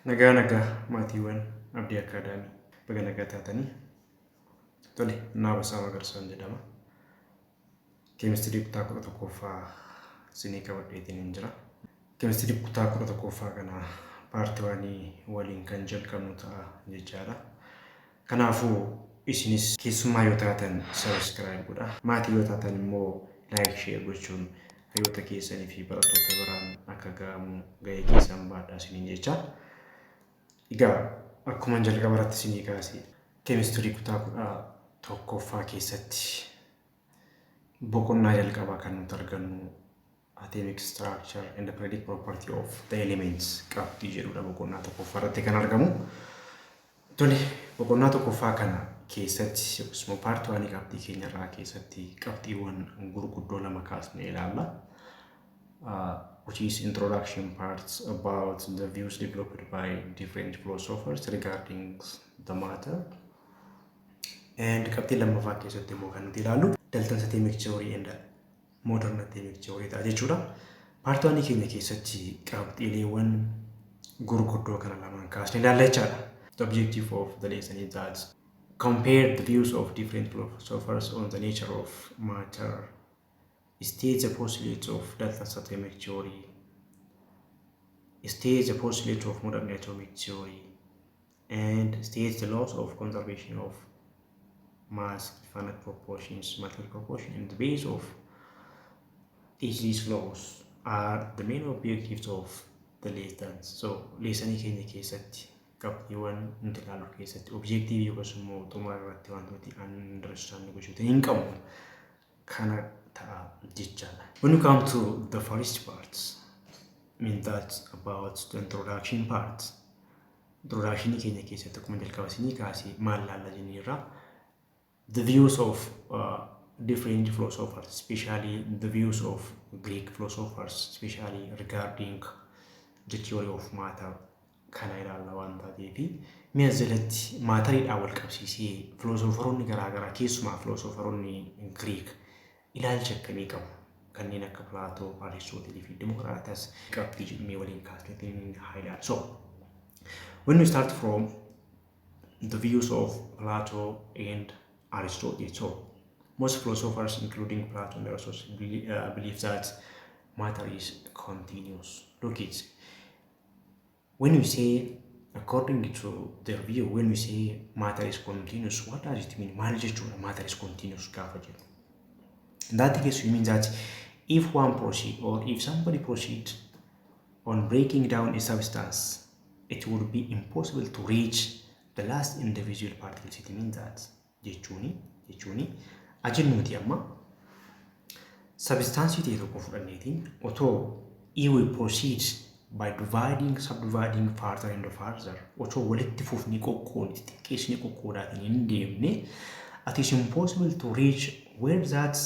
Nagaa maatiiwwan Abdii Akaadaamii baga nagaa taatanii tole Naabasaa Magarsaan jedhama. Keemistirii kutaa 11ffaa isinii qabadheetiin jira. Keemistirii kutaa 11ffaa kana paartii waliin kan jalqabnu ta'a jechaadha. Kanaafuu isinis keessummaa yoo taatan subscribe godhaa. Maatii yoo taatan immoo like share gochuun hayyoota keessanii fi barattoota biraan akka ga'amu ga'ee keessan baadhaa isiniin jecha. Egaa akkuma jalqaba irratti isinii kaasee keemistirii kutaa 11ffaa keessatti boqonnaa jalqabaa kan nuti argannu atomic structure and the periodic property of the elements qabxii jedhudha. Boqonnaa tokkoffaa irratti kan argamu. Tole boqonnaa tokkoffaa kana keessatti yookiin paartii waan qabxii keenya irraa keessatti qabxiiwwan gurguddoo lama kaasnee ilaalla. Which is introduction parts about the views developed by different philosophers regarding the matter. And qabxii lammaffaa keessatti immoo kan nuti ilaallu Dalton's atomic theory and modern atomic theory ta'a jechuudha. Paartii waan keenya keessatti qabxiileewwan gurguddoo kana lamaan kaasnee ilaalla jechaadha. The objective of the lesson is that compare the views of different philosophers on the nature of matter, states the postulates of Dalton's atomic theory, states the postulates of modern atomic theory, and states the laws of conservation of mass, finite proportions, material proportion, and the base of these laws are the main objectives of the lessons. So, lesson keenya keessatti qabxiiwwan nuti ilaallu keessatti objective yookiin immoo xumura irratti wanti nuti understand gochuutiin hin qabnu kana ta'a jechaadha. When you come to the first part, mean that's about the introduction part. Introduction keenya keessatti akkuma jalqaba isinii kaasee maal laalla jenneerra the views of different philosophers, especially the views of Greek philosophers, especially regarding the theory of matter. Kana ilaalla waan taateefi mi'a jalatti maatariidhaan wal qabsiisee filoosofaroonni garaagaraa keessumaa filoosofaroonni Greek ilaalcha akkamii qabu kanneen akka Plaatoo, Aristootelii fi Dimokiraatas qabxii jedhamee waliin kaasneetiin highlight. So when we start from the views of Plato and Aristotle, so most philosophers including Plato and Aristotle believe that matter is continuous. Look it. When we say, according to their view, when we say matter is continuous, what does it mean? Matter is continuous. In that case, it means that if one proceed or if somebody proceeds on breaking down a substance, it would be impossible to reach the last individual particles. It means that ajennuti amma substance ite tokko fudhanneetiin otoo we proceed by subdividing further and further, otoo walitti fufni qoqqoon xiqqeessni qoqqoodhaatiin hin deemne, it is impossible to reach where that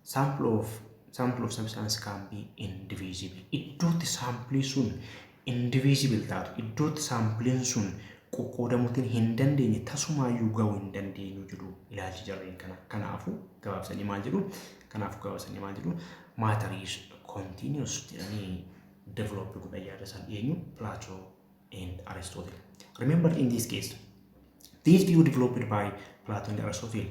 sample of substance can be indivisible. Iddootti samplii sun indivisible taatu, iddootti sampliin sun qoqqoodamuutiin hin dandeenye tasumaayyuu ga'uu hin dandeenyu jedhu ilaalchi jarreen kana. Kanaafuu gabaabsanii maal jedhu matter is continuous jedhanii develop good ideas and Plato and Aristotle. Remember, in this case, this view developed by Plato and Aristotle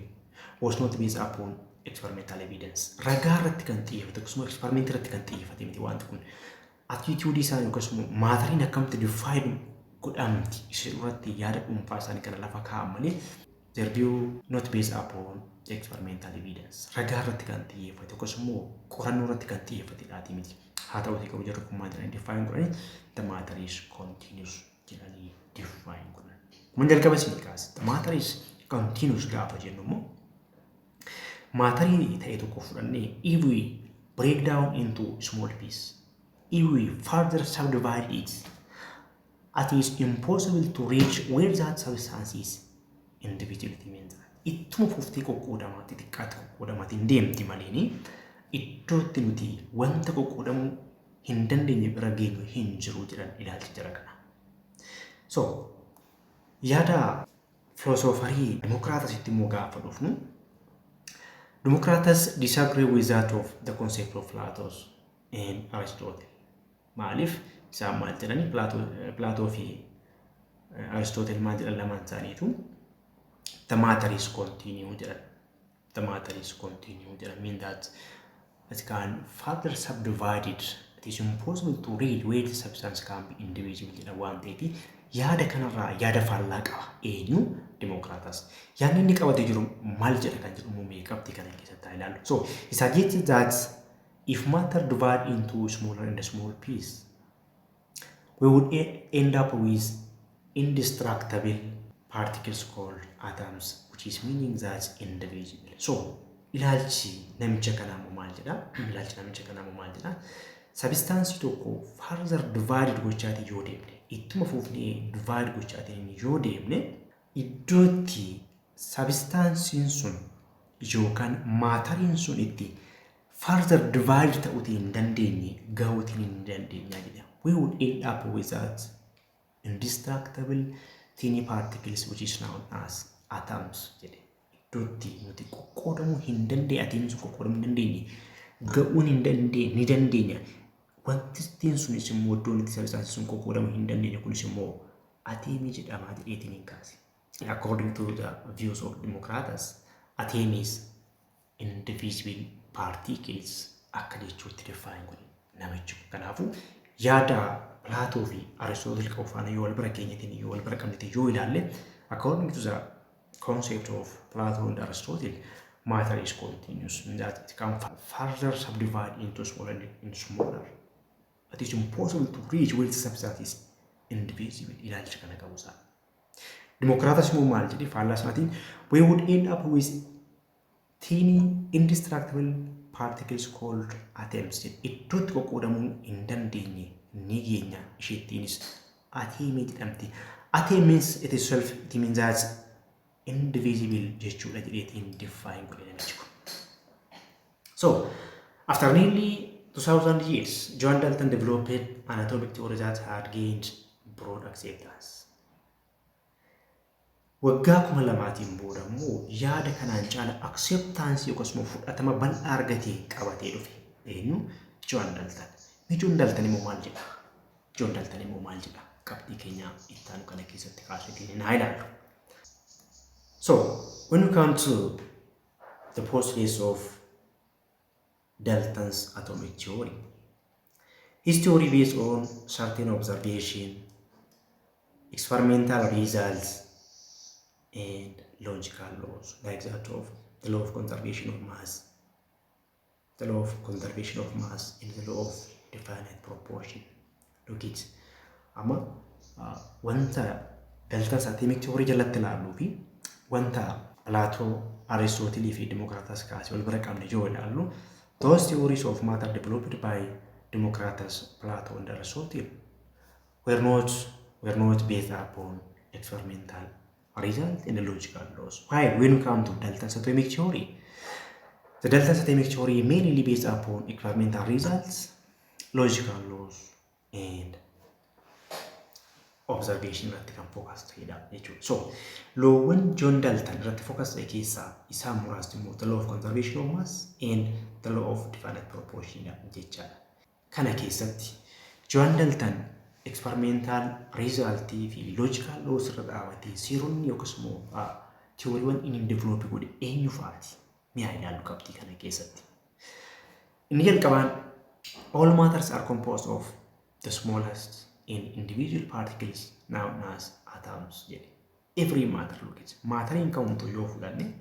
was not based upon experimental evidence. Ragaarratti kan xiyyeeffate akkasuma experimentirratti kan xiyyeeffate miti wanti kun. Attitude isaanii akkasuma maateriin akkamitti define godhamti isirratti yaada dhuunfaa isaanii kana lafa kaa'an malee their view not based upon experimental evidence. Ragaarratti kan xiyyeeffate akkasuma qorannoo irratti kan xiyyeeffate dhaati miti. Haa ta'uutii qabu jarri kun maal jedhanii define godhanii the matter is continuous jedhanii define godhan. Mun jalqaba isinii kaase the matter is continuous gaafa jennu immoo maatarii ta'e tokko fudhannee if we break down into small piece, if we further subdivide it, it is impossible to reach where that substance is individuality means ittuma fuftee qoqqoodamaatti xiqqaatti qoqqoodamaatti hin deemti maleeni iddootti nuti wanta qoqqoodamuu hin dandeenye bira geenyu hin jiru jedhan ilaalchi jara kana. So yaada filoosofarii Dimokiraatasitti immoo gaafa dhufnu Democrats disagree with that of the concept of Plato and Aristotle. Maaliif isaan maal jedhani Plaatoo fi Aristotle maal jedhan lamaan isaaniitu the matter is continued jedhan. The matter is continued jedhan mean that it can further subdivided. It is impossible to read where the substance can be indivisible jedhan waan ta'eef yaada kanarraa yaada faallaa qaba eenyu Democratas. Yaadni inni qabatee jiru maal jedha kan jedhu muumee qabxii kana keessatti haa ilaallu. So he suggests that if matter divided into smaller and small pieces, we would end up with indestructible particles called atoms, which is meaning that indivisible. So ilaalchi namicha kanaa maal jedha? Ilaalchi namicha kanaa maal jedha? Substance tokko further divided gochaati yoo deemne, ittuma fuufnee divide gochaatiin yoo deemne, iddootti substancein sun yookaan maateriin sun itti further divide ta'uutii hin dandeenye gahuutiin hin dandeenya jedha. We would end up with that indestructible tiny particles which is known as atoms jedhe. Iddootti nuti qoqqoodamuu hin dandeenye, atiimni sun qoqqoodamuu hin dandeenye, ga'uun hin dandeenye, ni dandeenya. Wanti ittiin sunis immoo iddoon itti substancein sun qoqqoodamuu hin dandeenye kunis immoo atiimii jedhamaa jedheetiin hin kaase. According to the views of Democratus, atom is indivisible particles akka jechuutti define godhe namichi. Kanaafuu yaada Plaatoo fi Aristotle qabu faana yoo wal bira keenyatiin yoo wal bira qabnetiin yoo ilaalle, according to the concept of Plato and Aristotle, matter is continuous, that it can further subdivide into smaller and smaller. It is impossible to reach where the substance is indivisible. Ilaalcha kana qabu isaa. Democratus immoo maal jedhe faallaa isaatiin we would end up with tiny indestructible particles called atoms. Iddootti qoqqoodamuu hin dandeenye ni geenya isheettiinis atomii jedhamti. Atom means it itself, it means that indivisible jechuudha jedheetiin define godhe namichi kun. So after nearly 2000 years, John Dalton developed an atomic theory that had gained broad acceptance. Waggaa 2000 booda immoo yaada kanaan caala acceptance yookaas immoo fudhatama bal'aa argatee qabatee dhufe. Eenyu? John Dalton. John Dalton immoo maal jedha? John Dalton immoo maal jedha? Qabxii keenya itti aanu kana keessatti kaasetiin haa ilaallu. So when we come to the postulates of Dalton's atomic theory, his theory based on certain observation, experimental results, and logical laws, like that of the law of conservation of mass, the law of conservation of mass, and the law of definite proportion. Look it. Amma wanta Dalton's atomic theory jalatti ilaallu fi wanta Plato, Aristotle fi Democratus kaase wal bira qabne yoo ilaallu, those theories of matter developed by Democratus, Plato, and Aristotle were not based upon experimental results and logical laws. While when we come to Dalton's atomic theory, the Dalton's atomic theory mainly based upon experimental results, logical laws, and observation irratti kan focus ta'edha jechuudha. So loowwan John Dalton irratti focus ta'e keessaa isaan muraasni immoo the law of conservation of mass and the law of definite proportion jechaadha. Kana keessatti John Dalton experimental result fi logical laws irra dhaabatee seeronni yookiis immoo theorywan inni develop godhe eenyu fa'aati? Mi'a ilaallu qabxii kana keessatti. Inni jalqabaan all matters are composed of the smallest in individual particles known as atoms. Every matter, look at matter in kamtu yoo fudhanne,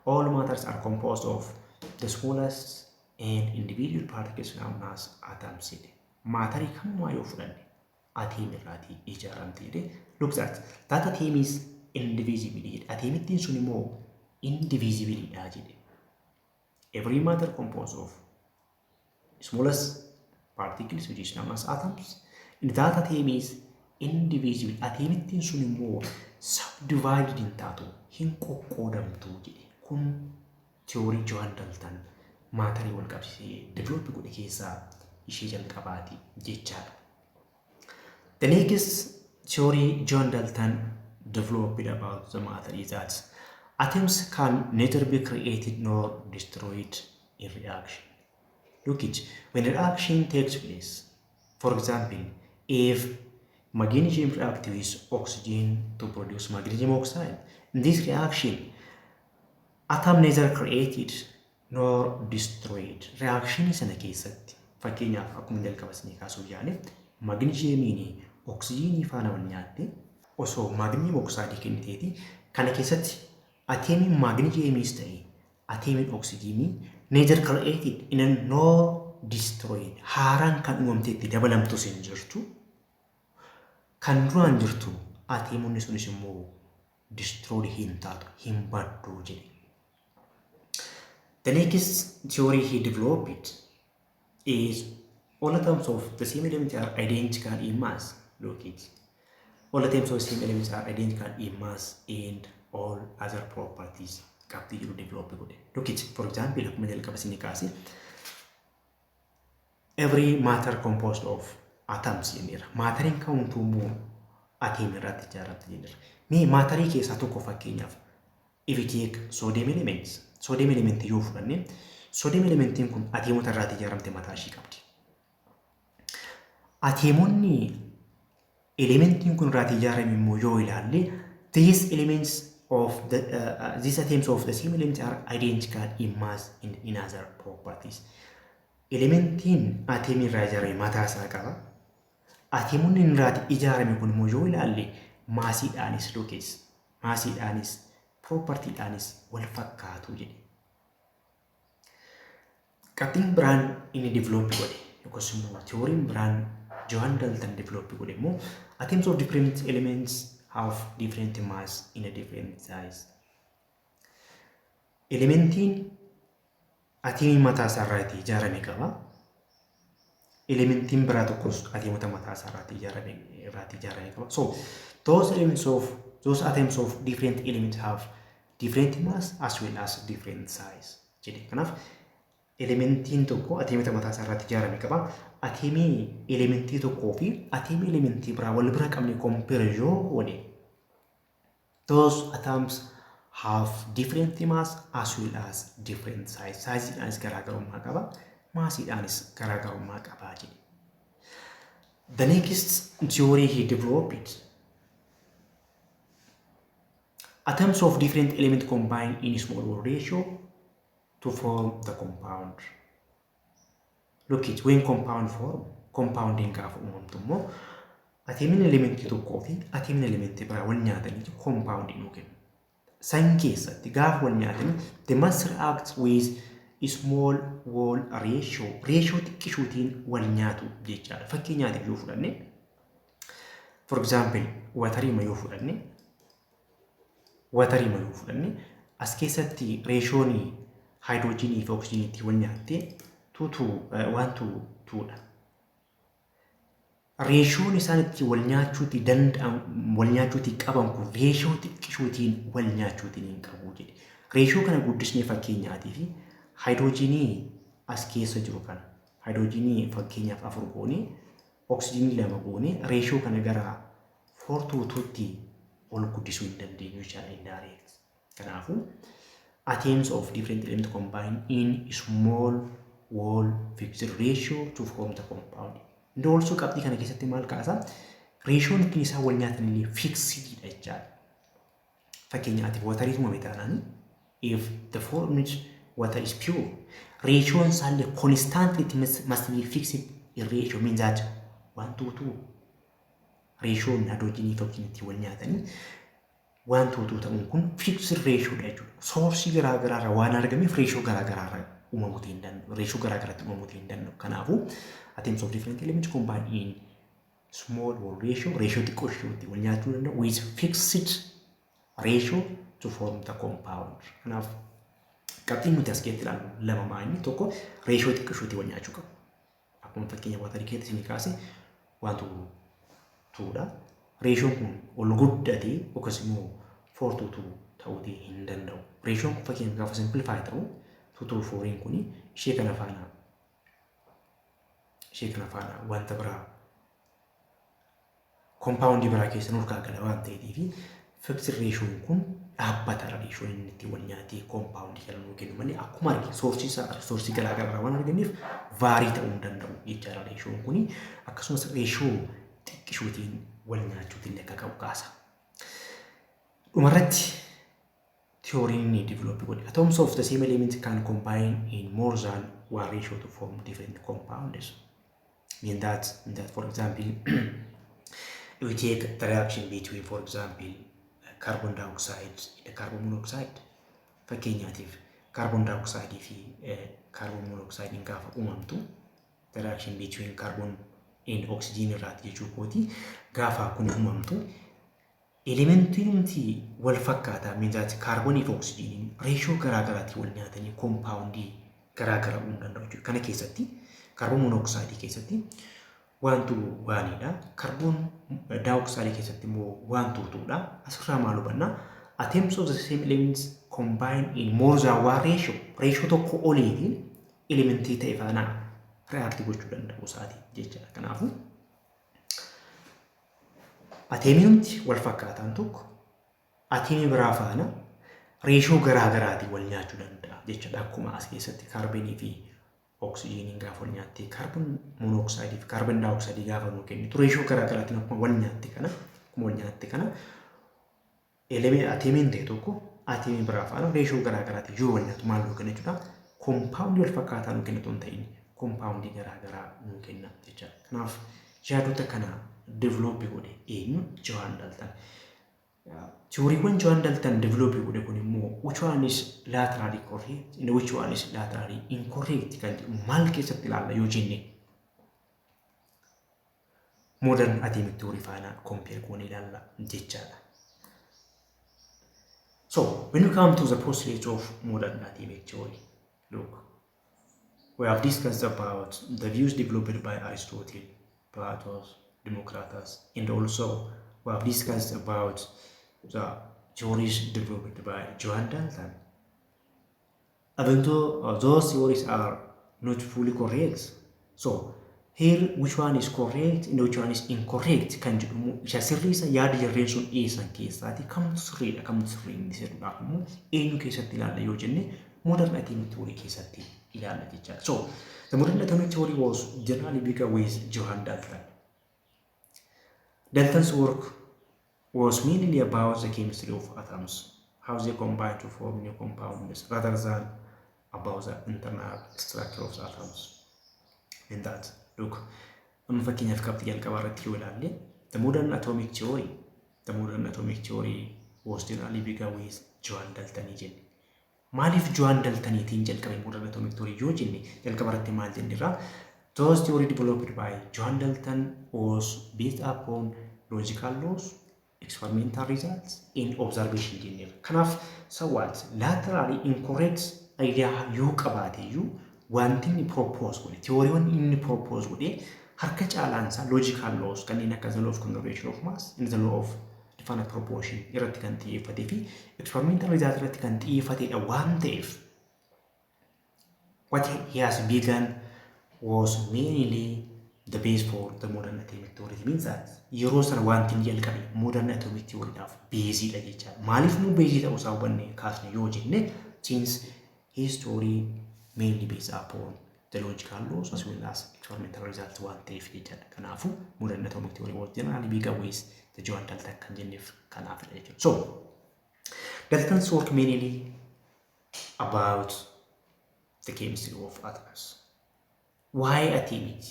all matters are composed of the smallest and individual particles known as atoms. Matter kamuma yoo fudhanne atom irraati ijaaramte. Look at that atom is indivisible. Atom ittiin sun immoo indivisible dha jedhe. Every matter composed of smallest particles which is known as atoms, and that atom is indivisible. Atomittiin sun immoo subdivided hin taatu, hin qoqqoodamtu jedhe. Kun theory John Dalton maatarii wal qabsiisee develop godhe keessaa ishee jalqabaati jechaadha. The next theory John Dalton developed about the matter is that atoms can neither be created nor destroyed in reaction. Look it, when a reaction takes place, for example, if Magnesium reacts with oxygen to produce magnesium oxide. In this reaction, atom neither created nor destroyed. Reaction is sana keessatti fakkeenyaaf akkuma jalqabasnee kaasuuf yaale magnesiumiin oxygenii faana wal nyaatte osoo magnesium oxide kenniteeti kana keessatti atomiin magnesiumis ta'e atomiin oxygenii neither created nor destroyed. Haaraan kan uumamteetti dabalamtu sin jirtu. Kan duraan jirtu atomoonni sunis immoo destroyed hin taatu hin baddu jedhe. The next theory he developed is all atoms of the same element are identical in mass. Look it. All atoms of the same elements are identical in mass and all other properties. Kapti jiru develop godhe. Look it. For example, akkuma jalqabasni kaase every matter composed of atoms jenera. Maateriin kamtu immoo atom irratti ijaaramte jenera. Mee maatarii keessaa tokko fakkeenyaaf if you take sodium elements, sodium element yoo fudhanne sodium elementiin kun atomota irratti ijaaramte mataa ishii qabdi. Atomonni elementiin kun irratti ijaarame immoo yoo ilaalle these elements of the these atoms of the same element are identical in mass and in other properties. Elementiin atomii irraa ijaarame mataa isaa qaba. Atomonni irratti ijaarame kun immoo yoo ilaalle maasiidhaanis lokees maasiidhaanis propertiidhaanis wal fakkaatu jedhe. Qabxiin biraan inni develop godhe yookiis immoo theooriin biraan Johann Dalton develop godhe immoo atoms of different elements have different mass in a different size. Elementiin atomii mataa isaa irratti ijaarame qaba. Elementiin biraa tokkos atomota mataa isaa irratti ijaarame qaba. So those atoms of different elements have different mass as well as different size. Jedhe kanaaf elementiin tokko atomota mataa isaa irratti ijaarame qaba. Atomii elementii tokkoo fi atomii elementii biraa wal bira qabne compare yoo godhe those atoms have different mass as well as different size. Size garaagarummaa qaba. Maasiidhaanis garaagarummaa qaba jedhe. The next theory he developed, atoms of different elements combine in small ratio to form the compound. Look it, when compound form, compounding gaafa uumamtu immoo atomiin elementii tokkoo fi atomiin elementii biraa wal nyaatanii compound inuu kennu. San keessatti gaafa wal nyaatanii they must react with small wall ratio xiqqishuutiin wal nyaatu jechaadha. Fakkeenyaatiif yoo fudhanne for example watariima yoo fudhanne as keessatti reeshoon hydrogenii fi oxygeniitti wal nyaattee 1:2 reeshoon isaanitti wal nyaachuutti danda'an wal nyaachuutti qaban kun reeshoo xiqqishuutiin wal nyaachuutiin hin qabu jedhe. Reeshoo kana guddisnee fakkeenyaatiif hydrogenii as keessa jiru kana hydrogenii fakkeenyaaf 4 goone oxygenii 2 goone ratio kana gara 4:2tti ol guddisuu hin dandeenyu jechuudha indirect. Kanaafuu atoms of different elements combine in small wall fixed ratio to form the compound. And also qabxii kana keessatti maal kaasa ratioon ittiin isaan wal nyaatan illee fixed dha jechuudha. Fakkeenyaatiif watariituma metaanaan if the formed water is pure, ratio and constantly must be fixed in ratio means that 1:2 ratio hydrogen oxygen wal nyaatanii 1:2 ta'uun kun fixed ratio dha jechuudha. Source garaagaraa waan argameef ratio garaagaraa uumamuu hin danda'u. Ratio garaagaraatti uumamuu hin danda'u. Kanaafuu atoms of different elements combine in small wall ratio xiqqoo isheetti wal nyaachuu danda'u with fixed ratio to form the compound. Kanaaf qabxiin nuti as keessatti ilaallu lama maa'inni tokko reeshoo xiqqishuutti wal nyaachuu qabu. Akkuma fakkeenya waatarii keessatti isin kaase 1:2 dha. Reeshoon kun ol guddatee yookaas immoo 4:2 ta'uutii hin danda'u. Reeshoon kun fakkeenya gaafa simplify ta'u 2:4 kun ishee kana faana wanta biraa compound biraa keessa nurkaa gala waan ta'eef fixed ratio kun dhaabbata ratio inni itti wal nyaatee compound jedhamu kennu malee akkuma argi source garaagaraa waan arganneef vaarii ta'uu hin danda'u jechaadha ratio kun akkasumas ratio xiqqishuutiin wal nyaachuutiin illee akka qabu kaasa. Dhumarratti theory ni develop godhe. Atoms of the same element can combine in more than one ratio to form different compounds. Mean that for example, if we take the reaction between, for example, carbon dioxide and carbon monoxide, fakkeenyaatiif carbon dioxide fi carbon monoxide in gaafa uumamtu, the reaction between carbon and oxygen irraati jechuu kooti gaafa kun uumamtu elementii wal fakkaataa means carbon fi oxygen ratio garaagaraatti wal nyaatanii compoundii garaagara uumuu danda'u jechuudha. Kana keessatti carbon monoxide keessatti wantu waanidha. Carbon dioxide keessatti immoo wantu tuudha. Asirraa maal hubanna? Atoms of the same elements combine in more than one ratio tokko oliitiin elementii ta'e faana react gochuu danda'u isaati jechuudha. Kanaafuu ateemii wal fakkaataan tokko ateemii biraa faana ratio garaagaraatiin wal nyaachuu danda'a jechuudha. Akkuma as keessatti kaarbonii fi oxygen gaafa wal nyaattee carbon monoxide fi carbon dioxide gaafa nu kennitu ratio garaagaraatiin akkuma wal nyaatte kana element ateemiin ta'e tokko ateemii biraa faana ratio garaagaraatiin yoo wal nyaatu maal nu kenna jechuudha. Compound wal fakkaataa nu kennitu hin ta'in compound garaagaraa nu kenna jechuudha. Kanaaf yaadota kana develop godhe eenyu? Johan Dalton. Theory Johan Dalton develop godhe kun immoo which one is laterally correct and which one is laterally incorrect kan maal keessatti ilaalla yoo jenne modern atomic theory faana compare goone ilaalla jechaadha. So when we come to the postulates of modern atomic theory, look, we have discussed about the views developed by Aristotle, Plato, Democritus, and also we have discussed about the theories developed by Johan Dalton. Even though those theories are not fully correct, so here which one is correct and which one is incorrect kan jedhamu isa sirriisa yaada jarreen sun dhiyeessan keessaati kamtu sirriidha kamtu sirrii inni sirriidhaaf immoo eenyu keessatti ilaalla yoo jenne modern atomic theory keessatti ilaalla jechaadha. So the modern atomic theory was generally begun with Johan Dalton. Dalton's work was mainly about the chemistry of atoms, how they combine to form new compounds, rather than about the internal structure of the atoms. And that, look, I'm fucking have kept the the modern atomic theory was generally begun with Johan Dalton. Malif Johan Dalton modern atomic theory those theory developed by Johan Dalton was based upon logical laws, experimental results, and observation engineer. Kanaf sawat laterally incorrect idea you qabate you wanting propose with theory one in propose with it harka caalansa logical laws kan ina kaza law of conservation of mass in the law of definite proportion irratti kan xiyyeeffate fi experimental result irratti kan xiyyeeffate one if what he has begun was mainly the base for the modern atomic theory. It means that Eurosan wanting yelkabi modern atomic theory of basic lagicha. Malif no basic also one casting yojin since his story mainly based upon the logical laws as well as experimental results one if kanafu modern atomic theory was generally bigger with the Johan Dalton congenif kanaf. So Dalton's work mainly about the chemistry of atoms. Why atomic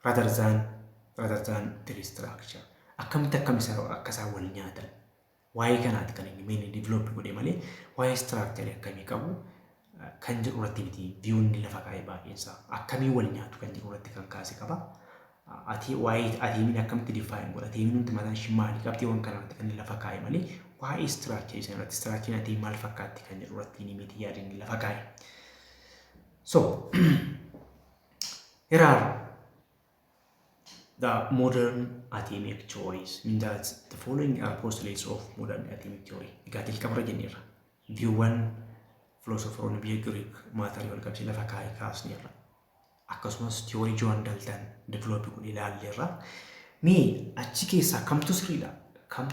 rather than their structure? Akkamta kamisa akasa wal nyaatan. Why cannot kan inni mainly develop godhe malee why structure akkamii qabu kan jedhu irratti miti view inni lafa kaa'ee baay'eensa akkamii wal nyaatu kan jedhu irratti kan kaase qaba. Why atomiin akkamti define godha atomiin hundi mataan ishii maali qabxiiwwan kana irratti kan inni lafa kaa'e malee why structure isa irratti structure atomiin maal fakkaatti kan jedhu irratti inni miti yaada inni lafa kaa'e. So here are the modern atomic theories, mean that the following are postulates of modern atomic theory. Gatil kabra jenira. View one philosopher on Greek material kapsila fakai kasnira. Akkasumas theory Johan Dalton develop kun ilaalleerra. Me achi keessa kamtu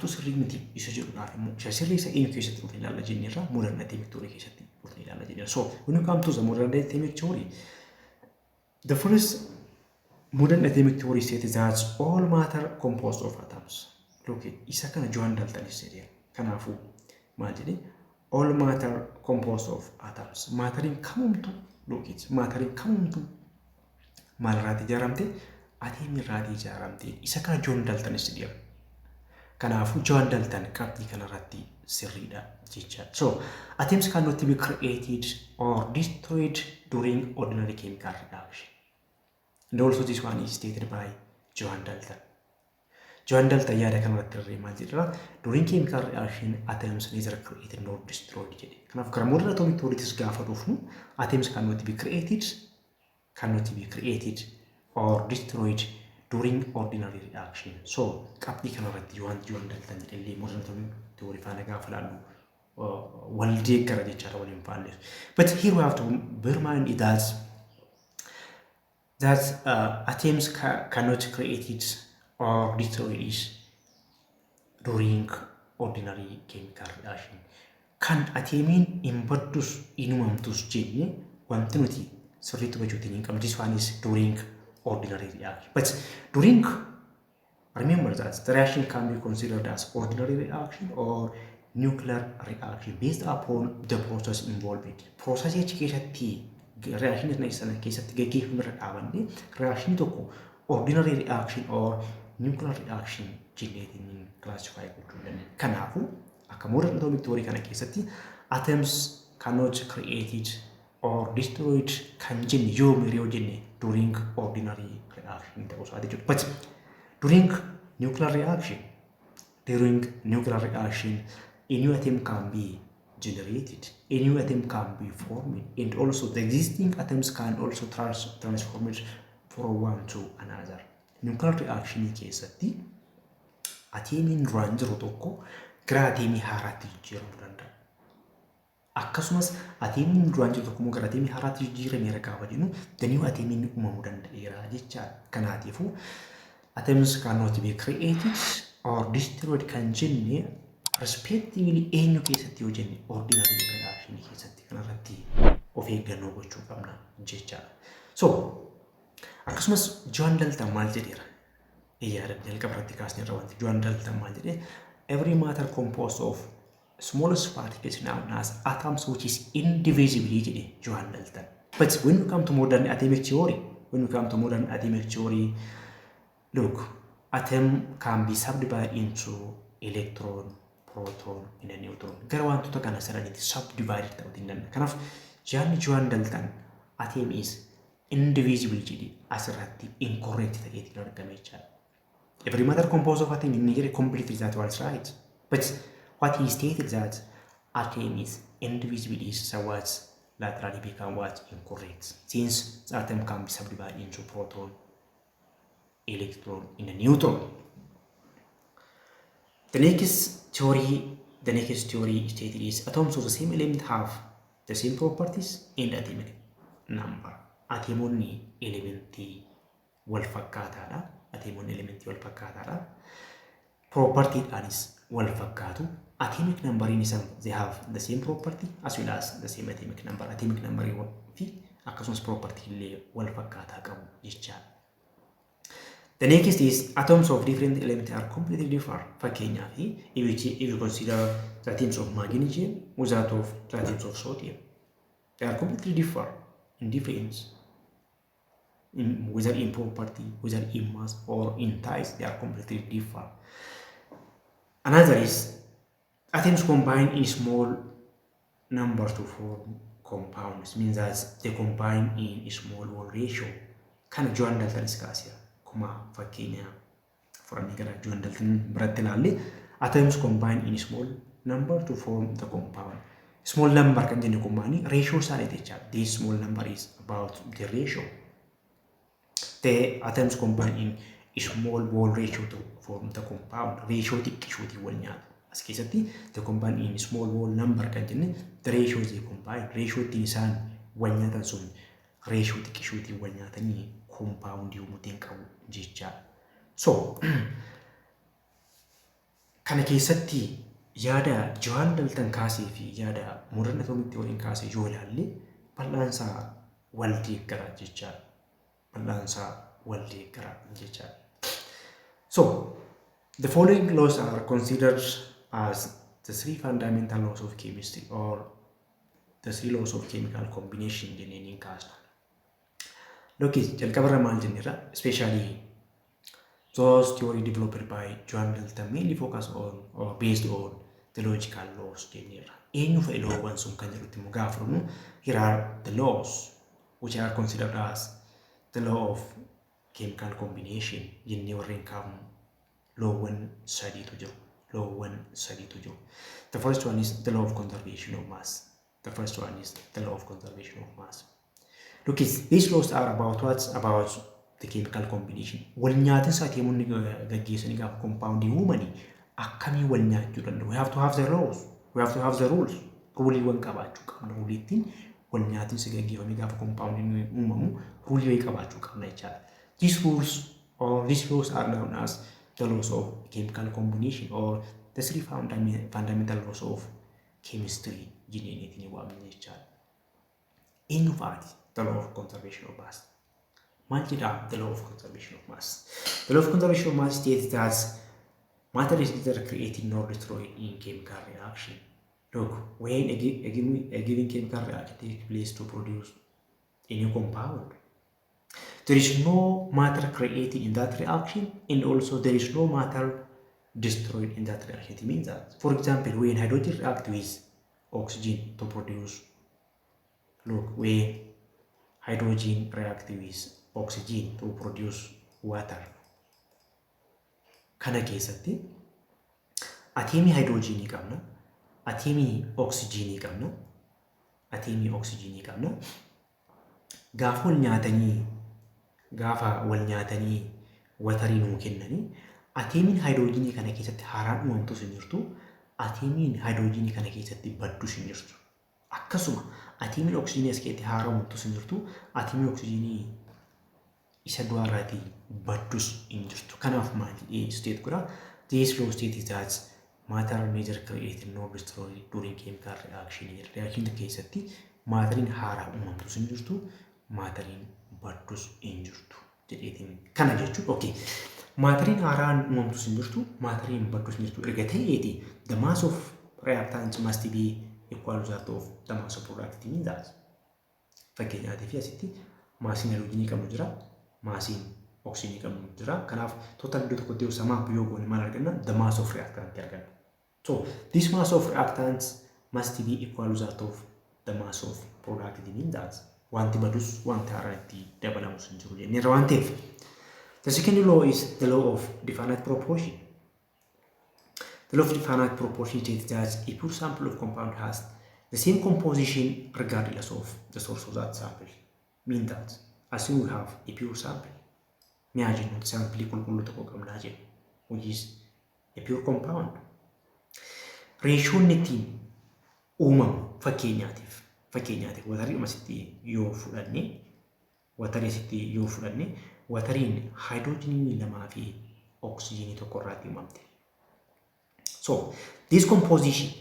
sirrii miti isa jedhuudhaaf immoo sirrii isa eenyu keessatti dhufee ilaalla jenneerra modern atomic theory keessatti dhufee ilaalla jenneerra. So when you come to the modern atomic theory, the first Modern atomic theory states that all matter composed of atoms. Look, isa kana Johan Dalton is saying. Kanafu, imagine all matter composed of atoms. Mattering kamumtu, look it, mattering kamumtu. Malrati jaramte, atemi rati jaramte. Isa kana Johan Dalton is saying. Kanafu Johan Dalton kapti kana rati sirrida jecha. So atoms cannot be created or destroyed during ordinary chemical reaction. And also this one is stated by Johan Dalton. Johan Dalton yaada kanarratti maal jedha during chemical reaction atoms neither created nor destroyed jedhe. Kanaaf gara modern atomic theory gaafa dhufnu atoms cannot be created or destroyed during ordinary reaction. So qabxii kanarratti Johan Dalton jedhee modern atomic theory faana gaafa laallu wal deeggara jechaadha waliin faalleef. But here we have to bear in mind that atoms cannot create it or destroy it during ordinary chemical reaction. Kan atomiin hin baddus inumamtus jenne wanti nuti sirriitti hubachuutiin hin qabnu. This one is during ordinary reaction. But during, remember that the reaction can be considered as ordinary reaction or nuclear reaction based upon the process involved. Process keessatti reaction keessatti gaggeeffamu irra dhaabanne reaction tokko ordinary reaction or nuclear reaction jenneetiin classify gochuu dandeenya. Kanaafuu akka modern atomic theory kana keessatti atoms cannot created or destroyed kan jenne yoo jenne during ordinary reaction ta'uu isaati jechuudha. But during nuclear reaction, a new atom can be generated, a new atom can be formed, and also the existing atoms can also transform it from one to another. Nuclear reaction keessatti atomiin duraan jiru tokko gara atomii haaraatti jijjiiramuu danda'a. Akkasumas atomiin duraan jiru tokko gara atomii haaraatti jijjiirameera gaafa jennu the new atomiin uumamuu danda'eera jechaadha. Kanaatiifuu atoms cannot be created or destroyed kan jenne respectively eenyu keessatti yoo jenne ordinary reaction keessatti kanarratti of eeggannoo gochuu qabna jechaadha. So akkasumas Johan Dalton maal jedheera? Yaada jalqaba irratti kaasne irra wanti Johan Dalton maal jedhe? Every matter composed of smallest particles known as atoms which is indivisible jedhe Johan Dalton. But when we come to modern atomic theory, look, atom can be subdivided into electron, proton, and a neutron. Gara wantoota kana sadanitti subdivided ta'uu danda'a. Kanaaf Johan Dalton atom is indivisible jedhe asirratti incorrect ta'eetiin argame jechaadha. Every matter composed of atom inni jedhe completely that was right. But what he stated that atom is indivisible is somewhat laterally become what incorrect. Since the atom can be subdivided into proton, electron, and a neutron. The next theory stated is atoms of the same element have the same properties and atomic number. Atomonni elementii wal fakkaataadha. Propertiidhaanis wal fakkaatu. Atomic number in they have the same property as well as the same atomic number. Atomic number fi akkasumas property illee wal fakkaataa qabu jechaadha. The next is atoms of different elements are completely different. Fakkeenyaaf if you consider the atoms of magnesium with that of the atoms of sodium, they are completely different in difference. Whether in property, whether in mass or in size, they are completely different. Another is atoms combine in small number to form compounds, means that they combine in a small wall ratio. Kan Johan Dalton iskaasiya kuma fakkeenya furanii gara Johan Dalton biratti ilaalle atoms combine in a small number to form the compound. Small number kan jennu kummaani ratio isaaniiti jechaadha. This small number is about the ratio. The atoms combine in a small wall ratio to form the compound. Ratio xiqqishuutii wal nyaatu. As keessatti the combine in small wall number kan jenne the ratio they combine. Ratio ittiin isaan wal nyaatan sun ratio xiqqishuutii wal nyaatanii compound uumuutiin qabu jechaadha. So kana keessatti yaada Johan Dalton kaasee fi yaada modern atomic theory kaasee yoo ilaalle bal'aansaa wal deeggara jechaadha. Bal'aansaa wal deeggara jechaadha. So the following laws are considered as the three fundamental laws of chemistry or the three laws of chemical combination jenneen kaasna. Look, jalqabarra maal jennera, especially those theory developed by John Dalton mainly focus on or based on the logical laws jennera. Eenyu fa'i loowwan sun kan jedhutti immoo gaafa fudhannu, here are the laws which are considered as the law of chemical combination jennee warreen kaafnu loowwan sadiitu jiru. The first one is the law of conservation of mass. Look, these laws are about what? About the chemical combination. Wal nyaatinsa teemuun gaggeessanii gaafa compoundii uumanii akkamii wal nyaachuu danda'u? We have to have the laws. We have to have the rules. Ruuliiwwan qabaachuu qabna. Ruuliittiin wal nyaatinsa gaggeeffamee gaafa compoundii uumamu ruulii qabaachuu qabna jechaadha. These laws are known as the laws of chemical combination or the three fundamental laws of chemistry jennee waamna jechaadha. Eenyu faati the law of conservation of mass? Maal jedha the law of conservation of mass? The law of conservation of mass states that matter is neither created nor destroyed in chemical reaction. Look, when a given chemical reaction takes place to produce a new compound, there is no matter created in that reaction, and also there is no matter destroyed in that reaction. It means that, for example, when hydrogen reacts with oxygen to produce, look, when hydrogen reacts with oxygen to produce water, kana keessatti atoomii hydrogenii qabna, atoomii oxygenii qabna, gaafa wal nyaatanii watarii nuu kennanii atoomiin hydrogenii kana keessatti haaraan uumamtus hin jirtu, atoomiin hydrogenii kana keessatti baddus hin jirtu. Akkasuma atoomiin oxygenii as keessatti haaraan uumamtus hin jirtu, atoomiin oxygenii isa du'aarraatii baddus hin jirtu. Kanaaf maal jedhee state godha? This law states that matter neither created nor destroyed during chemical reaction. Reaction keessatti maateriin haaraa uumamtus hin jirtu, maateriin baddus hin jirtu jedheetiin kana jechuudha. Okay. Maateriin haaraan uumamtus hin jirtu, maateriin baddus hin jirtu erga ta'eeti the mass of reactant must be equal to that of the mass of product. Means that fakkeenyaatiif asitti maasiin hydrogenii qabnu jira, maasiin oxygenii qabnu jira. Kanaaf total iddoo tokkotti yoo samaaf yoo goone maal arganna? The mass of reactant arganna. So this mass of reactants must be equal to that of the mass of product. It means that wanti badus wanti haaraan itti dabalamus hin jiru jenneerra waan ta'eef. The second law is the law of definite proportion. The law of definite proportion states that a pure sample of compound has the same composition regardless of the source of that sample. Mean that assume we have a pure sample. Imagine not sample qulqulluu tokko qabnaa jenna, which is a pure compound. Reeshoon ittiin uumamu fakkeenyaatiif watarii asitti yoo fudhanne watariin hydrogenii lamaa fi oxygenii tokko irraatti uumamte. So this composition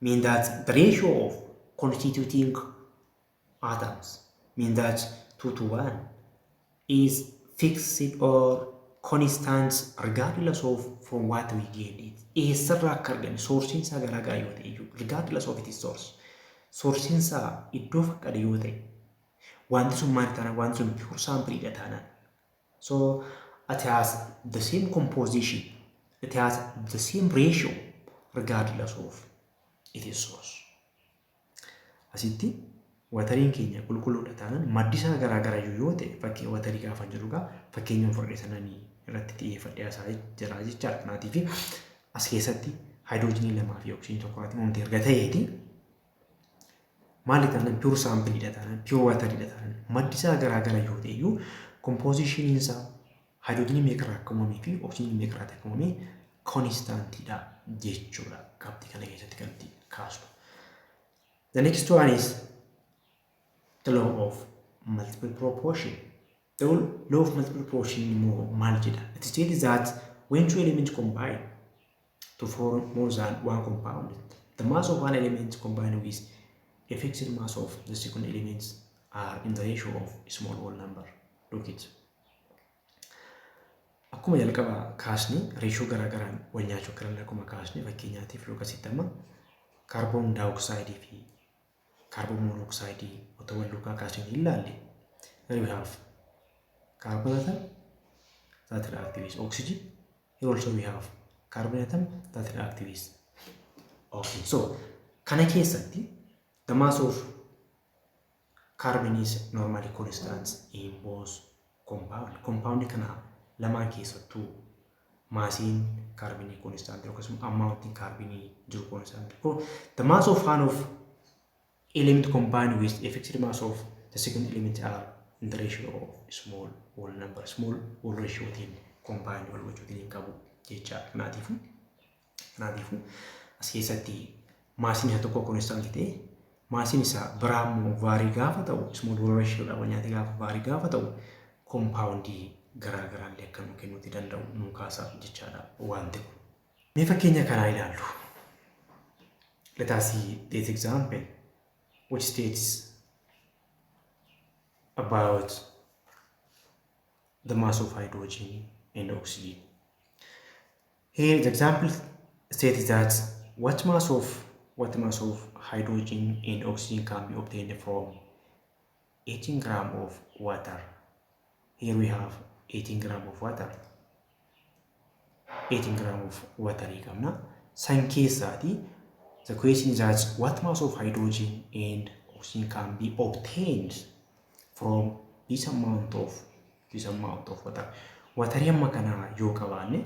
means that the ratio of constituting atoms means that 2 to 1 is fixed or constant regardless of from what we gain it. Eessarraa akka arganne soursiin isaa garaagaraa yoo ta'e regardless of its source. Soursiin isaa iddoo fakkade yoo ta'e wanti sun maal taanaan wanti sun pure sample taanaan. So it has the same composition, it has the same ratio regardless of its source. Asitti watariin keenya qulqulluudha taanaan maddi isaa garaagaraa yoo ta'e fakkii watarii gaafa jirugaa fakkeenyaan fudhatananii irratti xiyyeeffadhee isaa jira jechaadha. Kanaatiif as keessatti hydrogenii lamaa fi oxygenii tokko irratti uumamte erga ta'eeti maali taanaan pure sample taanaan pure watarii taanaan maddi isaa garaagaraa yoo ta'e iyyuu composition isaa hydrogenii meeqarraa akka uumamee fi oxygenii meeqarraa akka uumamee constantidha jechuudha. Qabxii kana keessatti kan itti kaasnu. The next one is the law of multiple proportion. The law of multiple proportion maal jedha? It states that when two elements combine to form more than one compound, the mass of one element combined with a fixed mass of the second elements are in the ratio of a small whole number. Look it. akkuma jalqaba kaasni reeshoo garaagaraan wal nyaachuu akka danda'u akkuma kaasni fakkeenyaatiif yoo kasittama kaarboon daayoksaayiidii fi kaarboon moonooksaayiidii otoo wal duukaa kaasni ilaalle here we have carbon atom that reactive with oxygen. Here also we have carbon atom that reactive with oxygen. So kana keessatti the mass of carbon is normally constant in both compound kana lamaan keessattuu maasiin carbon constant akkasuma amountiin carbon jiru constant. The mass of one of element combined with a fixed mass of the second element are in the ratio of small whole number, small whole ratio within combined wal gochuutiin qabu jecha kanaatiifu as keessatti maasiin isa tokko constant ta'e maasiin isaa biraammoo vaarii gaafa ta'u small whole ratio dha wanyaati gaafa vaarii gaafa ta'u compoundii garaagaraan illee akka nu kennuuti danda'u nu kaasaaf jechaadha wanti kun. Mee fakkeenya kanaa ilaallu. Let us see this example which states about the mass of hydrogen and oxygen. Here the example states that what mass of hydrogen and oxygen can be obtained from 18 grams of water. Here we have 18 grams of water. 18 grams of water. The question is that what mass of hydrogen and oxygen can be obtained from this amount of water. Water yamma kana yoo qabaanne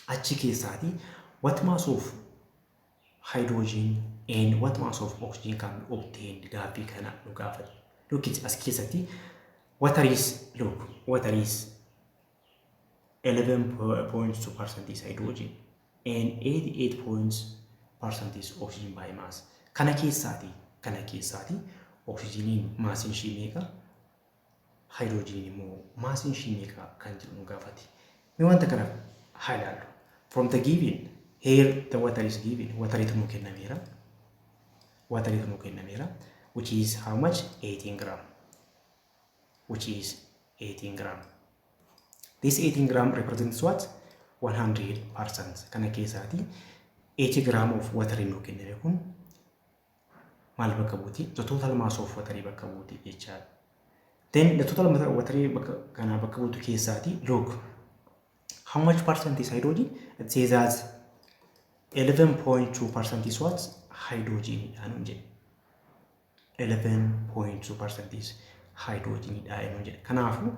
achi keessaati what mass of hydrogen and what mass of oxygen can be obtained gaaffii kana nu gaafate. Look it as keessatti water is 11.2% is hydrogen and 88% is oxygen by mass. Kana keessaati oxygen maasiin ishii meeqa hydrogen immoo maasiin ishii meeqa kan jedhu nu gaafate. Mee wanta kana haa ilaallu. From the given here the water is given. Water itu nu kennameera which is how much 18 gram. This 18 gram represents what? 100%. Kana keessaati 80 gram of water nu kenname kun maal bakka buuti? The total mass of water bakka buuti jechaadha. Then the total mass of water kana bakka buutu keessaati look how much percent is hydrogen? It says that 11.2% is what? Hydrogen. 11.2% is hydrogen. Kanaafu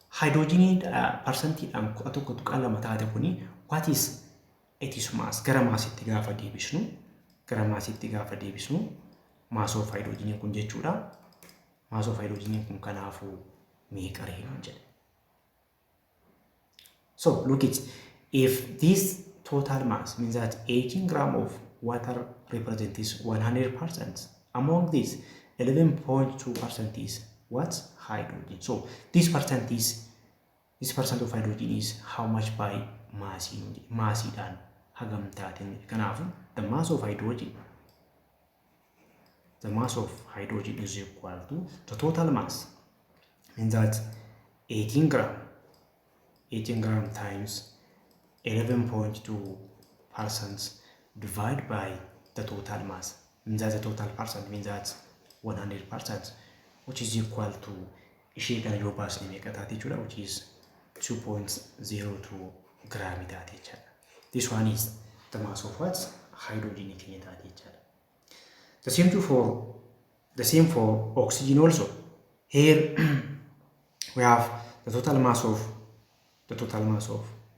hydrogen percentage tokko tuqaa taate kuni what is it is mass gara maasitti gaafa deebisnu mass of hydrogen kun jechuudha. Mass of hydrogen kun kanaafu meeqa jedhe. So look it, if this total mass means that 18 grams of water represents 100%, among this 11.2% is what? Hydrogen. So this percent of hydrogen is how much by mass? Massidan hagam taateen. Kanaafu the mass of hydrogen is equal to the total mass, means that 18 gram times 11.2% divided by the total mass, means that the total percent means that 100%, which is equal to ishee kana yoo baasne meeqa taate jechuudha, which is 2.02 gram taate jechuudha. This one is the mass of what? Hydrogen keenya taate jechuudha. The same for oxygen also. Here we have the total mass of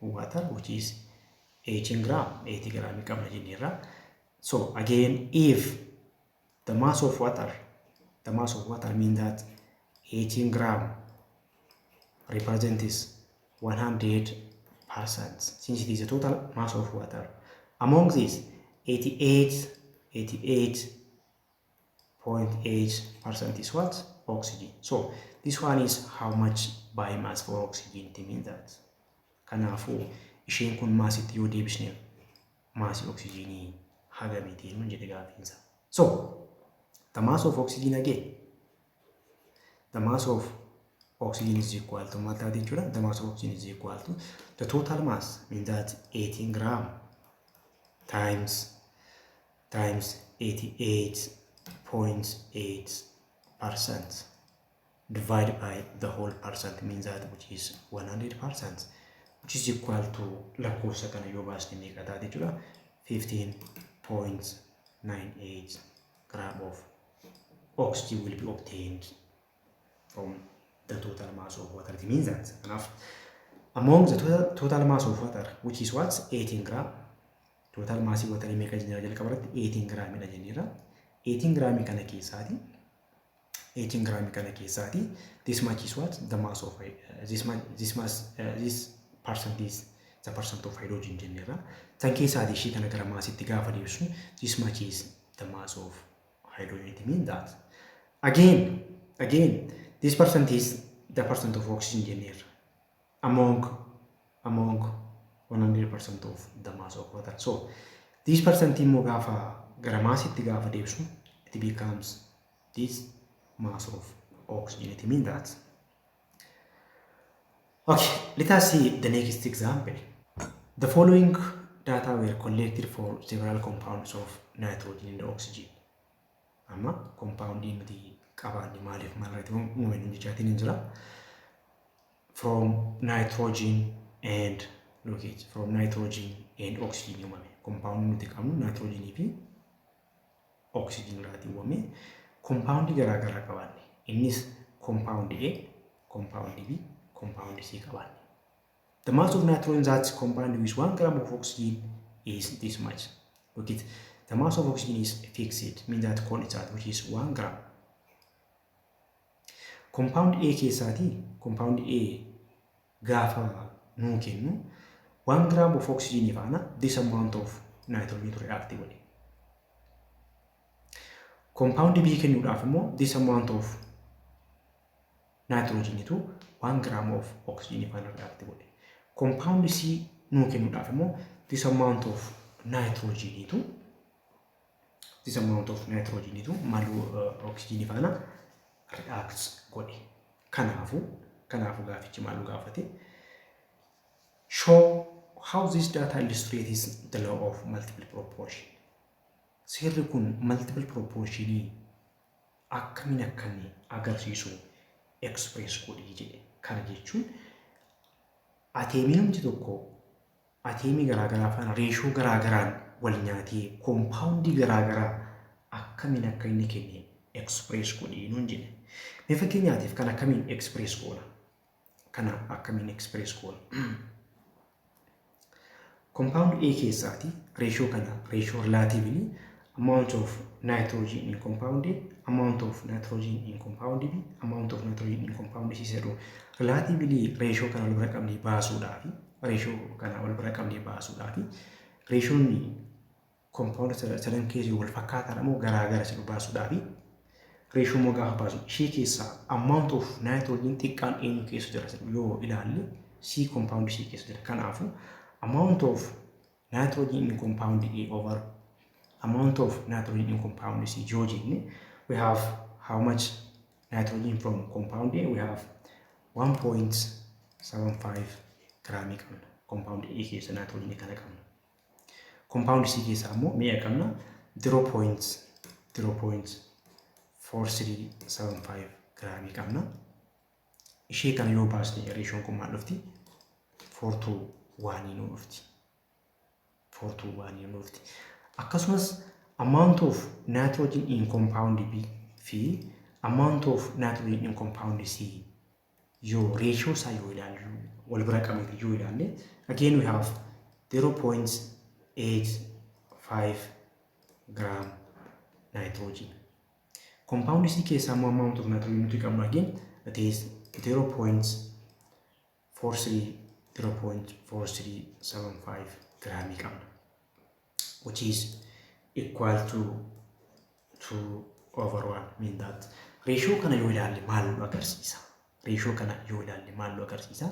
water, which is 80 gram. So again, if the mass of water means that 18 gram represents 100%, since it is the total mass of water. Among these, 88.8% is what? Oxygen. So this one is how much by mass for oxygen. It means that kanaafu isheen kun maasitti yoo deebisne maasii oxygenii hagamiitiin nu jedhe gaafiinsa. So the mass of oxygen again, the mass of oxygen is equal to maal taate jechuudha. The mass of oxygen is equal to the total mass, means that 18 gram times 88.8% divided by the whole percent, means that which is 100%, which is equal to lakkoofsa kana yoo baasne meeqa taate jechuudha. 15.98 gram of oxygen will be obtained from the total mass of water. It means that enough among the total mass of water, which is what, 18 gram, total mass of water meeqa jennee jalqabarratti 18 gram dha jenneera. 18 gram kana keessaati 18 gram kana keessaati this much is what, the mass of this percent is the percent of hydrogen jenneera. Tan keessaati ishii kana gara maasitti gaafa deebisnu this much is the mass of hydrogen. It means that again this percent is the percent of oxygen jenneera among 100% of the mass of water. So this percent immoo gaafa gara maasitti gaafa deebisnu it becomes this mass of oxygen. It means that. Okay, let us see the next example. The following data were collected for several compounds of nitrogen and oxygen. Amma compound nuti qabaanne maaliif maalirratti uumamanii jechaatiin hin jira. From nitrogen and from nitrogen and oxygen uumame. Compound nuti qabnu nitrogen fi oxygen irraati uumame. Compound garaagaraa qabaanne. Innis compound A, compound B, compound C qabaanne. The mass of nitrogen that's combined with 1 gram of oxygen is this much. Look it. The mass of oxygen is fixed, means that constant, which is 1 gram. Compound A keessaati, compound A gaafa nuu kennu 1 gram of oxygen faana this amount of nitrogen to react godhe. Compound B kennuudhaaf immoo this amount of nitrogen to 1 gram of oxygen faana react godhe. Compound C nuu kennuudhaaf immoo this amount of nitrogen to malu oxygen faana reacts godhe. Kanaafu gaafichi maalu gaafate. Show how this data illustrates the law of multiple proportion. Seerri kun multiple proportionii akkamiin agarsiisu express godhii jedhe. Kana jechuun ateemii tokko ateemii garaagaraa faana reeshoo garaagaraan wal nyaatee compoundii garaagaraa akkamiin akka inni kenne express godhii nuun jedhe. Mee fakkeenyaatiif kan akkamiin express goona. Compound A keessaati ratio relatively amount of nitrogen in compound A, amount of nitrogen in compound B, amount of nitrogen in compound C jedhu relatively ratio kana wal bira qabnee baasuudhaafi ratioon compound sadan keessaa wal fakkaataadha moo garaagara jedhu baasuudhaafi ratio moo gaafa baasu ishee keessaa amount of nitrogen xiqqaan eenyu keessa jira yoo ilaalle C compound C keessa jira. Kanaafu amount of nitrogen in compound A over amount of nitrogen in compound C jojine, we have how much nitrogen from compound A? We have 1.75 gram compound A keessa nitrogen kana qabna. Compound C keessa ammoo meeqa qabna? 0.4375 gram qabna. Ishee kana yoo baasne ratioon kun maal dhufti? 4:1 nu dhufti. Akkasumas amount of nitrogen in compound B fi amount of nitrogen in compound C yoo ratio isaa yoo ilaallu wal bira qabnee yoo ilaalle again we have 0.85 gram nitrogen. Compound C keessa ammoo amount of nitrogen nuti qabnu again it is 0.4375 gram qabna, which is equal to 2/1, mean that ratio kana yoo ilaalle maal nu agarsiisa?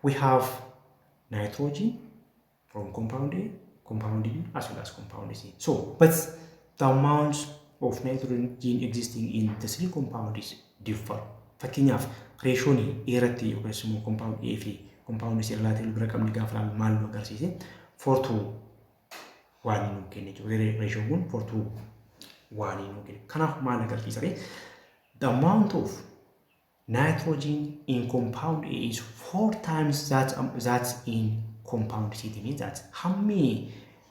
We have nitrogen from compound A, compound B, as well as compound C. So, but the amounts of nitrogen existing in the three compounds differ fakkeenyaaf reeshoon eeratti yookaas immoo compound A fi compound C relative bira qabni gaafa ilaallu maal nu agarsiise 4:1 nu kenne jechuudha. Reeshoon kun 4:1 nu kenne. Kanaaf maal agarsiisa? The amount of nitrogen in compound A is 4 times that's in compound C. It means that hammi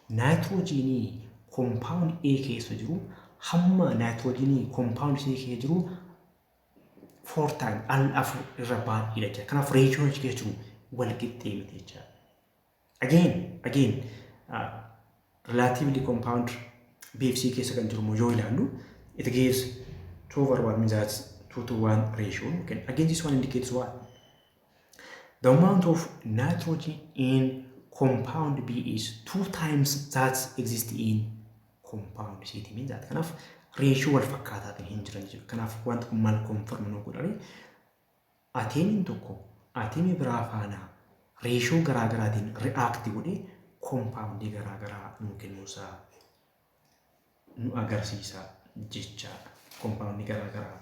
nitrogen compound A keessa jiru hamma nitrogen compound C keessa jiru 4 times al-afur irra baay'ee jecha. Kanaaf reeshoon achi keessa jiru wal qixxee miti jecha. Again relatively compound B fi C keessa kan jiru yoo ilaallu it gives 2/1 means that's 2:1 ratio. Okay. Again, this one indicates what? The amount of nitrogen in compound B is 2 times that exists in compound C. It means that kind of ratio wal fakkaata kan hin jiran jechuudha. Kanaaf wanti kun maal confirm nu godhani ateemiin tokko ateemii biraa faana ratio garaa garaatiin react godhee compound garaa garaa nu kennuusaa nu agarsiisa jechaadha. Compound garaa garaa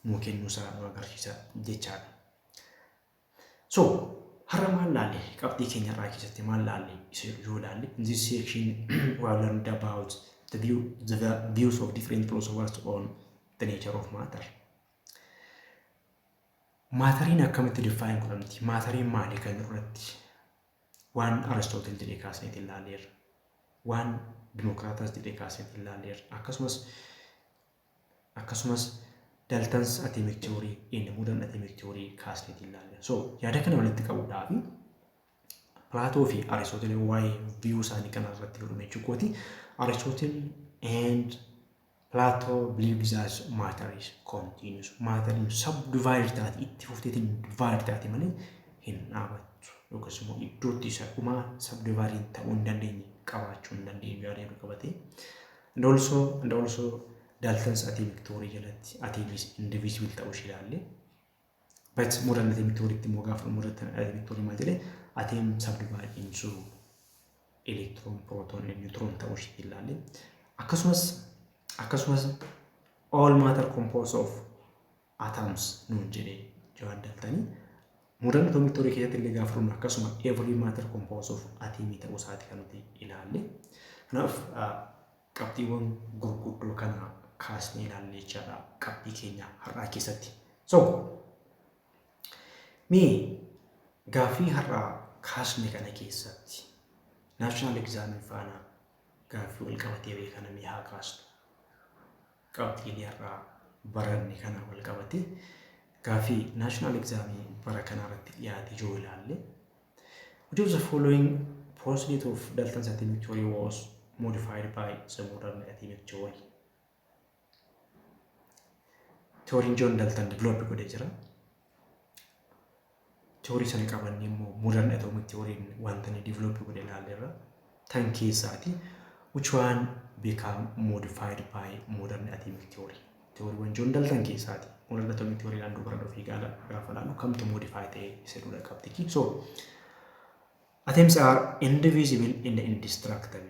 nu kennuusaa nu agarsiisa jechaadha. So har'a maal laalle qabxii keenya irraa keessatti maal laalle yoo laalle in this section we have learned about the views of different philosophers on the nature of matter. Maateriin akkamitti define godhamti? Maateriin maali kan irratti waan Aristotle jedhee kaasneet ilaalleerra, waan Democritus jedhee kaasneet ilaalleerra, akkasumas Dalton's atomic theory in modern atomic theory kaasneet ilaalleerra. So yaada kana walitti qabuudhaaf Plato fi Aristotle waa'ee view isaanii kana irratti godhame jechuudha. Aristotle and Plato believes that matter is continuous. Matter is subdivided taati itti fufteetiin divide taati malee hin dhaabattu. Yookiis immoo iddootti isa dhumaa subdivided ta'uu hin dandeenye qabaachuu hin dandeenye yaada jedhu qabate. And also Dalton's atomic theory jalatti atom is indivisible ta'uu ishee ilaalle. But modern atomic theory itti immoo gaafa modern atomic theory maal jedhee atom subdivided into electron, proton and neutron ta'uu ishee ilaalle. Akkasumas all matter composed of atoms nuun jedhee John Dalton. Modern atomic theory keessatti illee gaafa dhumna akkasuma every matter composed of atom ta'uu isaati kan nuti ilaalle. Kanaaf qabxiiwwan gurguddoo kana kaasnee ilaalle jechaadha qabxii keenya har'aa keessatti. So mee gaaffii har'aa kaasne kana keessatti national exam faana gaaffii wal qabatee beekana mee haa kaasnu. Qabxiilee har'aa baranne kana wal qabatee gaaffii national exam bara kana irratti dhiyaate yoo ilaalle which of the following postulate of Dalton's atomic theory was modified by the modern atomic theory? Theory John Dalton developed godhee jira. Theory sana qabanne immoo modern atomic theory wanta ni develop godhee ilaalleerra. Tan keessaati which one become modified by modern atomic theory? Theory wan John Dalton keessaati. Modern atomic theory laan dubara dhufee gaafa laalu kamtu modify ta'ee isa dura qabxiki. So atoms are indivisible and indestructible.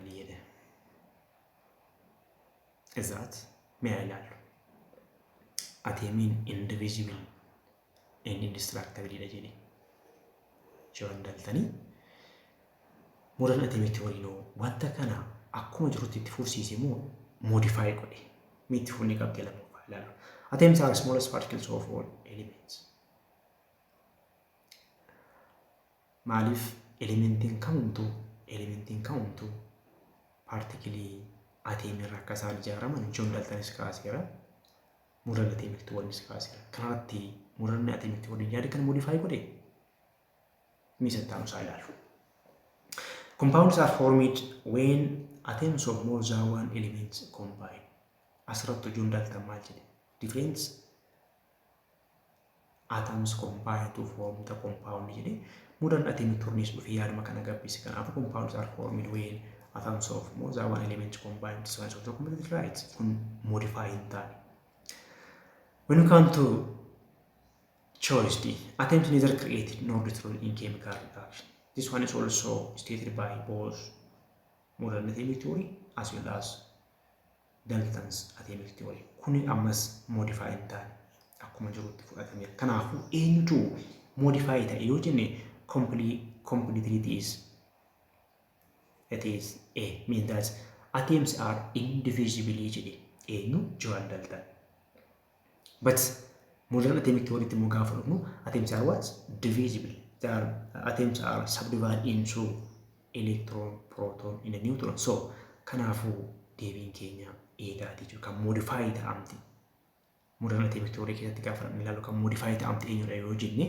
Is that may I love atomin indivisible and indestructible John Dalton modern atomic theory no wanta kana akkuma jirutti itti fufsiisee moo modify godhe miti funni qabxii lama ilaala. Atoms are smallest particles of all elements. Maaliif elementiin kamumtu particle atomii irraa akka isaan ijaaraman John Daltonis kaaseera. Modern atomic theory kaaseera. Kanaatti modern atomic theory yaada kana modify godhe misattaanu isaa ilaalu. Compounds are formed when atoms of more than one element combine. Asirratti John Dalton maal jedhe? Different atoms combine to form the compound jedhe. Modern atomic theory dhufee yaaduma kana gabbise. Kanaaf compounds are formed when atoms of more than one element combined. So it's also completely right. Modifying that. When you come to choice D, atoms neither created nor destroyed in chemical reaction. This one is also stated by both modern atomic theory as well as Dalton's atomic theory. Kuni ammas modifying that. akkuma jirutti fudhatameera. Kanaafuu eenyutu modify ta'e yoo jenne completely it is A means that atoms are indivisibly jedhe eenyu Joan Dalton. But modern atomic theory immoo gaafa dhufnu atoms are what? Divisible. Atoms are subdivided into electron, proton, and a neutron. So kanaafuu deebiin keenya eegaati jechuudha. Kan modify ta'amti. Modern atomic theory keessatti gaafa ilaallu kan modify ta'amti eenyudha yoo jenne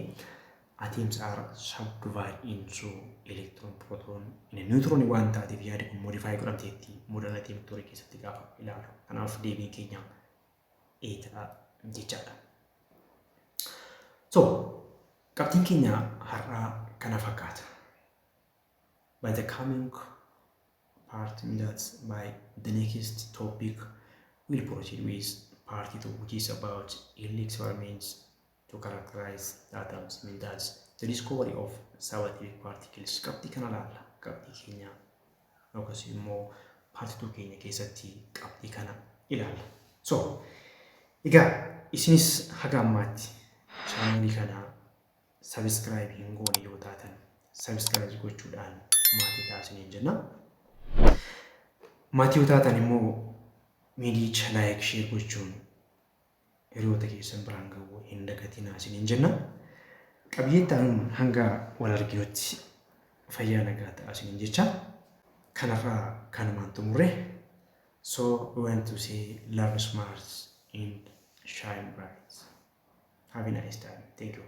atoms are subdivided into electron, proton, and a neutron waan taateef yaadi kun modify godhamteetti modern atomic theory keessatti gaafa ilaallu. Kanaaf deebiin keenya eegaa jechaadha. So qabxiin keenya har'aa kana fakkaata. By the coming part, that's by the next topic, we'll proceed with part 2, which is about early experiments to characterize atoms. I mean that's the discovery of subatomic particles. Qabxii kana laalla. Qabxii keenya yookaas immoo part 2 keenya keessatti qabxii kana ilaalla. So egaa isinis haga ammaatti chaanalii kana subscribe hin goone yoo taatan subscribe gochuudhaan maatii taasisanii jenna. Maatii yoo taatan immoo miidiyaa like share gochuun hiriyoota keessan biraan ga'uu hin dagatinaa isiniin jenna. Qabiyyeen ta'an hanga wal arginutti fayyaa nagaa ta'aa isiniin jecha kanarraa kanumaan xumurre. So we want to say love smart and shine bright. Have a nice time. Thank you.